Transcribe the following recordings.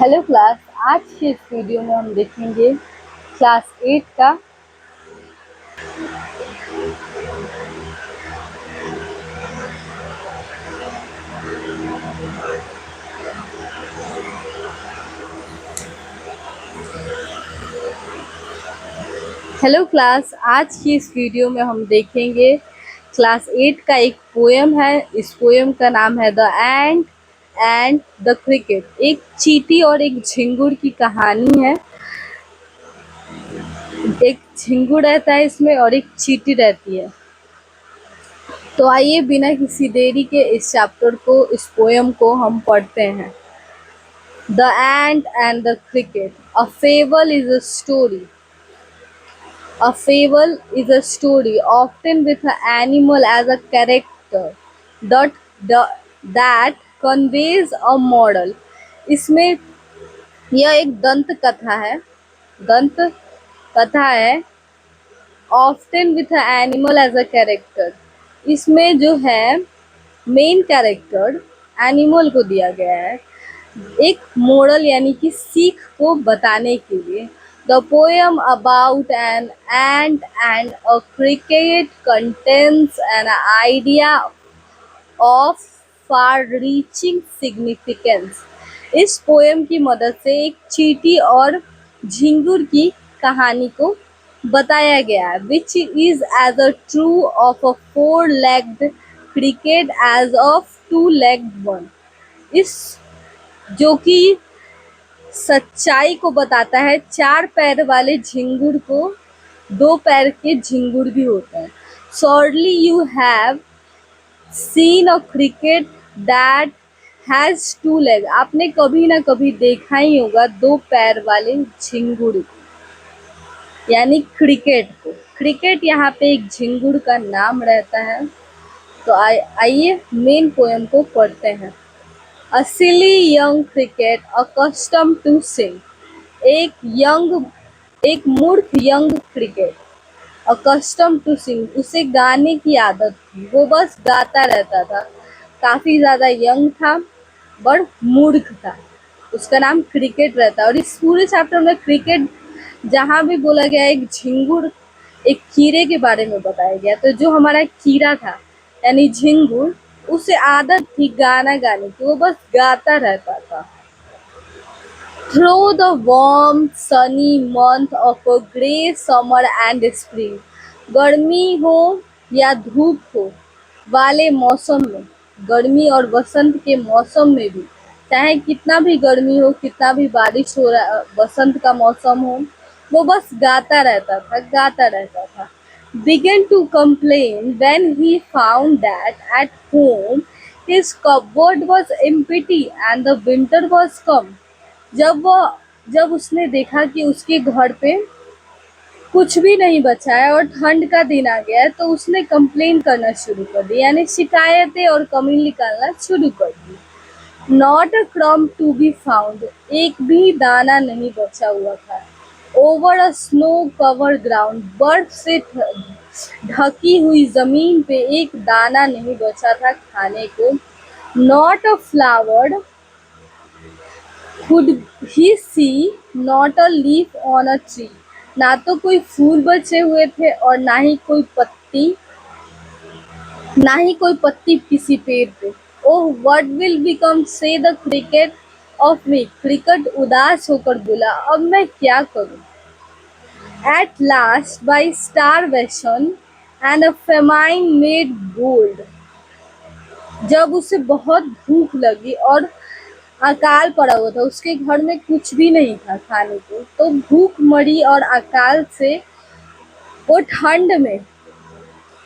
Hello class. आज के इस वीडियो में हम देखेंगे क्लास 8 का हेलो क्लास। आज की इस वीडियो में हम देखेंगे क्लास 8 का एक पोएम है। इस पोएम का नाम है the ant and the cricket. एक चींटी और एक झिंगुर की कहानी है। एक झिंगुर रहता है इसमें और एक चींटी रहती है। तो आइए बिना किसी देरी के इस चैप्टर को, इस पोएम को हम पढ़ते हैं। The Ant and the Cricket. A fable is a story. A fable is a story, often with an animal as a character, that that conveys a moral. इसमें यह एक दंत कथा है। दंत कथा है। Often with an animal as a character. इसमें जो है मेन कैरेक्टर एनिमल को दिया गया है एक मोरल यानी कि सीख को बताने के लिए। The poem about an ant and a cricket contains an idea of far reaching significance. इस पोएम की मदद से एक चींटी और झिंगुर की कहानी को बताया गया है, which is as a true of a 4-legged cricket as of 2-legged one. इस जो कि सच्चाई को बताता है। 4 पैर वाले झिंगुर को 2 पैर के झिंगुर भी होते हैं। Surely you have seen a cricket that has 2 legs. आपने कभी ना कभी देखा ही होगा 2 पैर वाले झिंगुर यानी क्रिकेट को। क्रिकेट यहाँ पे एक झिंगुर का नाम रहता है। तो आइए मेन पोएम को पढ़ते हैं। A silly young cricket accustomed to sing. एक मूर्ख young cricket accustomed to sing, उसे गाने की आदत थी। वो बस गाता रहता था। काफी ज्यादा यंग था बट मूर्ख था। उसका नाम क्रिकेट रहता है। और इस पूरे चैप्टर में क्रिकेट जहाँ भी बोला गया एक झिंगुर, एक कीड़े के बारे में बताया गया। तो जो हमारा कीड़ा था यानी झिंगुर, उसे आदत थी गाना गाने की। वो बस गाता रहता था। Through the warm sunny month of a grey summer and spring, गर्मी हो या धूप हो वाले मौसम में, गर्मी और वसंत के मौसम में भी, चाहे कितना भी गर्मी हो, कितना भी बारिश हो रहा, वसंत का मौसम हो, वो बस गाता रहता था, गाता रहता था। Began to complain when he found that at home his cupboard was empty and the winter was come. जब उसने देखा कि उसके घर पे कुछ भी नहीं बचा है और ठंड का दिन आ गया है, तो उसने कंप्लेन करना शुरू कर दी, यानी शिकायतें और कमी निकालना शुरू कर दी। Not a crumb to be found, एक भी दाना नहीं बचा हुआ था। Over a snow cover ground, बर्फ से ढकी हुई जमीन पे एक दाना नहीं बचा था खाने को। Not a flower could he see, not a leaf on a tree. ना तो कोई फूल बचे हुए थे और ना ही कोई पत्ती किसी पेड़ पे। ओह what will become, say the cricket of me. Cricket उदास होकर बोला, अब मैं क्या करूं। At last by starvation and a famine made bold. जब उसे बहुत भूख लगी और अकाल पड़ा हुआ था, उसके घर में कुछ भी नहीं था खाने को, तो भूख मरी और अकाल से वो ठंड में,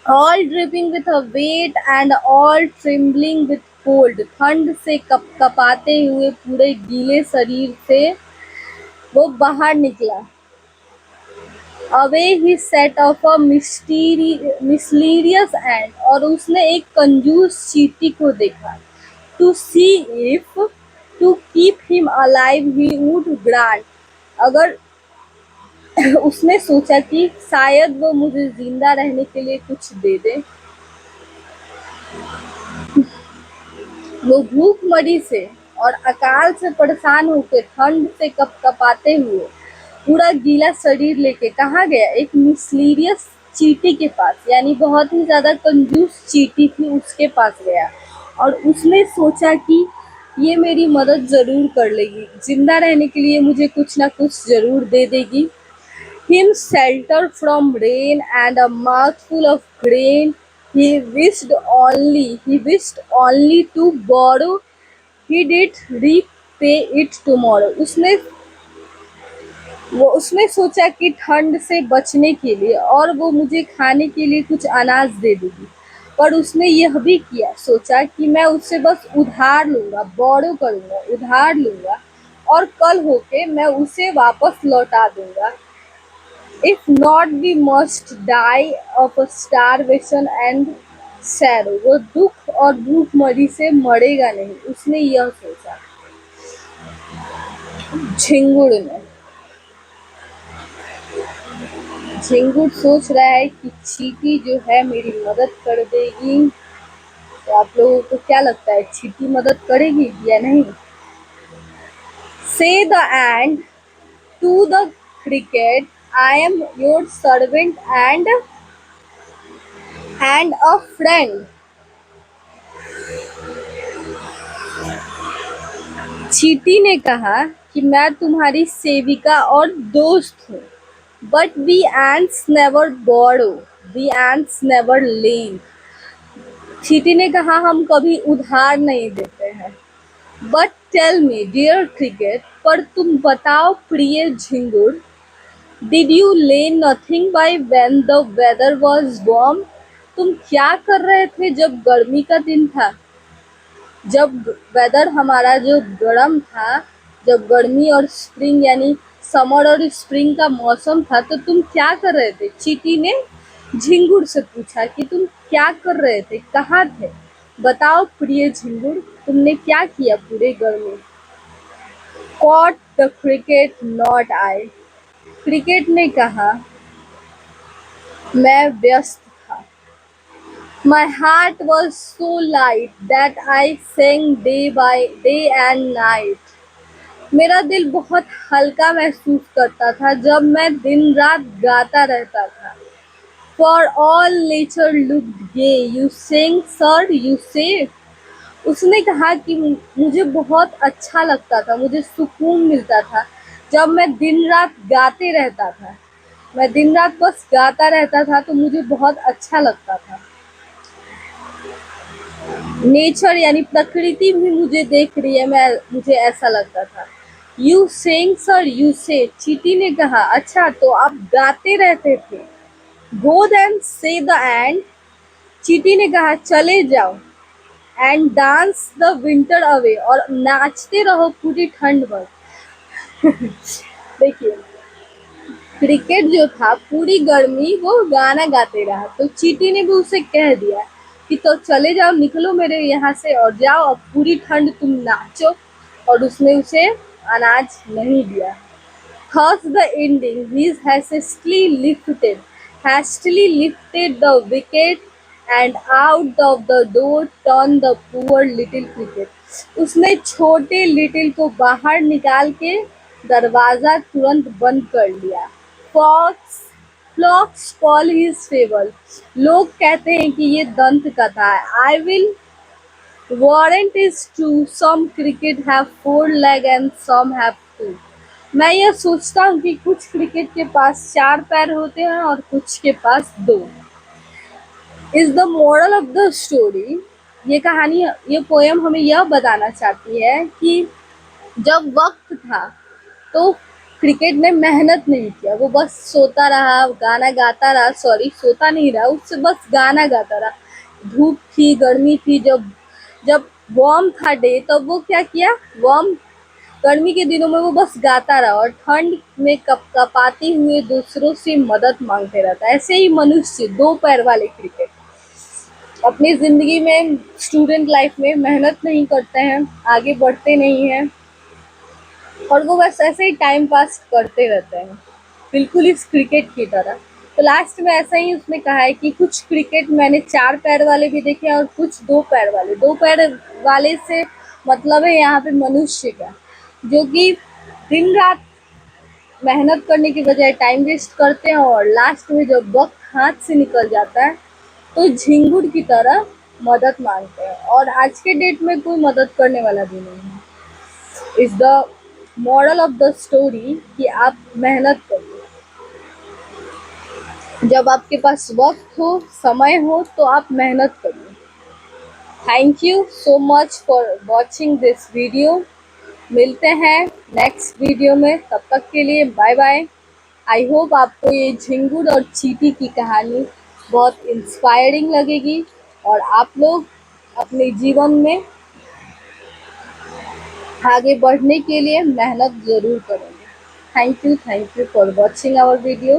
all dripping with a wet and all trembling with cold, ठंड से कपाते हुए पूरे गीले शरीर से वो बाहर निकला। Away he set off a mysterious end, और उसने एक कंजूस चींटी को देखा। To see if to keep him alive he would grant, अगर उसने सोचा कि शायद वो मुझे जिंदा रहने के लिए कुछ दे दे। वो भूख मरी से और अकाल से परेशान होकर ठंड से कपकपाते हुए पूरा गीला शरीर लेके कहाँ गया? एक मिस्टीरियस चींटी के पास, यानी बहुत ही ज्यादा कंजूस चींटी थी, उसके पास गया और उसने सोचा कि ये मेरी मदद जरूर कर लेगी, जिंदा रहने के लिए मुझे कुछ ना कुछ जरूर दे देगी। Him shelter from rain and a mouthful of grain. He wished only to borrow. He did repay it tomorrow. उसने सोचा कि ठंड से बचने के लिए और वो मुझे खाने के लिए कुछ अनाज दे देगी, पर उसने यह भी किया, सोचा कि मैं उससे बस उधार लूंगा, बोरो करूंगा, उधार लूंगा और कल होके मैं उसे वापस लौटा दूंगा। If not, we must die of starvation and sorrow. वो दुख और भूखमरी से मरेगा नहीं, उसने यह सोचा। झिंगुर ने झिंगुर सोच रहा है कि चींटी जो है मेरी मदद कर देगी। तो आप लोगों को क्या लगता है, चींटी मदद करेगी या नहीं? Say the ant to the cricket, I am your servant and a friend. चींटी ने कहा कि मैं तुम्हारी सेविका और दोस्त हूँ। But we ants never borrow, we ants never lend. चींटी ने कहा हम कभी उधार नहीं देते हैं। But tell me dear cricket, पर तुम बताओ प्रिय झिंगुर, did you lend nothing by when the weather was warm? तुम क्या कर रहे थे जब गर्मी का दिन था, जब वेदर हमारा जो गर्म था, जब गर्मी और स्प्रिंग यानी समर और स्प्रिंग का मौसम था, तो तुम क्या कर रहे थे? चींटी ने झिंगुर से पूछा कि तुम क्या कर रहे थे, कहाँ थे? बताओ प्रिय झिंगुर, तुमने क्या किया पूरे गर्मी? Caught the cricket not I. Cricket ने कहा मैं व्यस्त था। My heart was so light that I sang day and night. मेरा दिल बहुत हल्का महसूस करता था जब मैं दिन रात गाता रहता था। For all nature looked gay, you sing sir, you say. उसने कहा कि मुझे बहुत अच्छा लगता था, मुझे सुकून मिलता था जब मैं दिन रात गाते रहता था। मैं दिन रात बस गाता रहता था तो मुझे बहुत अच्छा लगता था। नेचर यानी प्रकृति भी मुझे देख रही है, मुझे ऐसा लगता था। यू सेइंग सर यू से, चींटी ने कहा अच्छा तो आप गाते रहते थे। गो देन से द एंड, चींटी ने कहा चले जाओ। And dance the winter away, और नाचते रहो पूरी ठंड भर। देखिए क्रिकेट जो था पूरी गर्मी वो गाना गाते रहा, तो चींटी ने भी उसे कह दिया कि तो चले जाओ, निकलो मेरे यहाँ से और जाओ, अब पूरी ठंड तुम नाचो। और उसने उसे अनाज नहीं दिया। Thus the ending, he hastily lifted the wicket and out of the door turned the poor little cricket. उसने छोटे लिटिल को बाहर निकाल के दरवाजा तुरंत बंद कर लिया। Flocks call his fable. लोग कहते हैं कि ये दंत कथा है। I will warrant is true. Some cricket have 4 legs and some have 2. मैं यह सोचता हूँ कि कुछ क्रिकेट के पास 4 पैर होते हैं और कुछ के पास 2। Is the moral of the story, ये कहानी, ये पोयम हमें यह बताना चाहती है कि जब वक्त था तो क्रिकेट ने मेहनत नहीं किया, वो बस सोता रहा, गाना गाता रहा, सॉरी सोता नहीं रहा, उससे बस गाना गाता रहा। धूप थी, गर्मी थी, जब वार्म था डे तब वो क्या किया, वार्म गर्मी के दिनों में वो बस गाता रहा और ठंड में कपकपाते हुए दूसरों से मदद मांगते रहता। ऐसे ही मनुष्य 2 पैर वाले क्रिकेट अपनी जिंदगी में, स्टूडेंट लाइफ में मेहनत नहीं करते हैं, आगे बढ़ते नहीं हैं और वो बस ऐसे ही टाइम पास करते रहते हैं, बिल्कुल इस क्रिकेट की तरह। तो लास्ट में ऐसा ही उसने कहा है कि कुछ क्रिकेट मैंने 4 पैर वाले भी देखे और कुछ 2 पैर वाले। 2 पैर वाले से मतलब है यहाँ पे मनुष्य का, जो कि दिन रात मेहनत करने की बजाय टाइम वेस्ट करते हैं और लास्ट में जब वक्त हाथ से निकल जाता है तो झिंगुर की तरह मदद मांगते हैं, और आज के डेट में कोई मदद करने वाला भी नहीं है। Is the moral of the story कि आप मेहनत करिए, जब आपके पास वक्त हो, समय हो, तो आप मेहनत करिए। Thank you so much for watching this video. मिलते हैं नेक्स्ट वीडियो में, तब तक के लिए बाय बाय। आई होप आपको ये झिंगुर और चींटी की कहानी बहुत इंस्पायरिंग लगेगी और आप लोग अपने जीवन में आगे बढ़ने के लिए मेहनत ज़रूर करेंगे। Thank you for watching our video.